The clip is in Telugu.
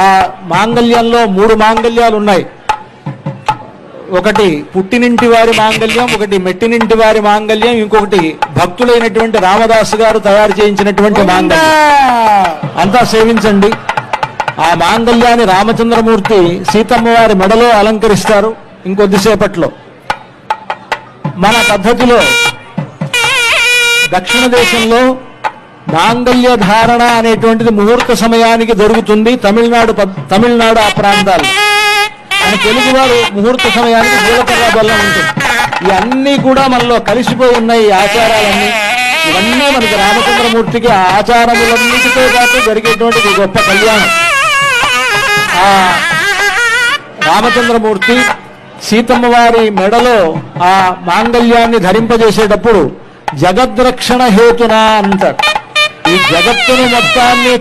ఆ మాంగళ్యంలో 3 మాంగళ్యాలు ఉన్నాయి. ఒకటి పుట్టినింటి వారి మాంగళ్యం, ఒకటి మెట్టినింటి వారి మాంగళ్యం, ఇంకొకటి భక్తులైనటువంటి రామదాసు గారు తయారు చేయించినటువంటి మాంగళ్యం. అంతా సేవించండి. ఆ మాంగళ్యాన్ని రామచంద్రమూర్తి సీతమ్మ వారి మెడలో అలంకరిస్తారు ఇంకొద్దిసేపట్లో. మన పద్ధతిలో దక్షిణ దేశంలో మాంగళ్య ధారణ అనేటువంటిది ముహూర్త సమయానికి జరుగుతుంది. తమిళనాడు ఆ ప్రాంతాలు. మన తెలుగువారు ముహూర్త సమయానికి జీలకర్ర బెల్లం ఉంటుంది. ఇవన్నీ కూడా మనలో కలిసిపోయి ఉన్నాయి. ఈ ఆచారాలన్నీ ఇవన్నీ మనకి రామచంద్రమూర్తికి ఆ ఆచారములన్నిటితో పాటు జరిగేటువంటి గొప్ప కళ్యాణం. ఆ రామచంద్రమూర్తి సీతమ్మ వారి మెడలో ఆ మాంగళ్యాన్ని ధరింపజేసేటప్పుడు జగద్రక్షణ హేతునా అంటారు. ఈ జగత్తును మొత్తాన్ని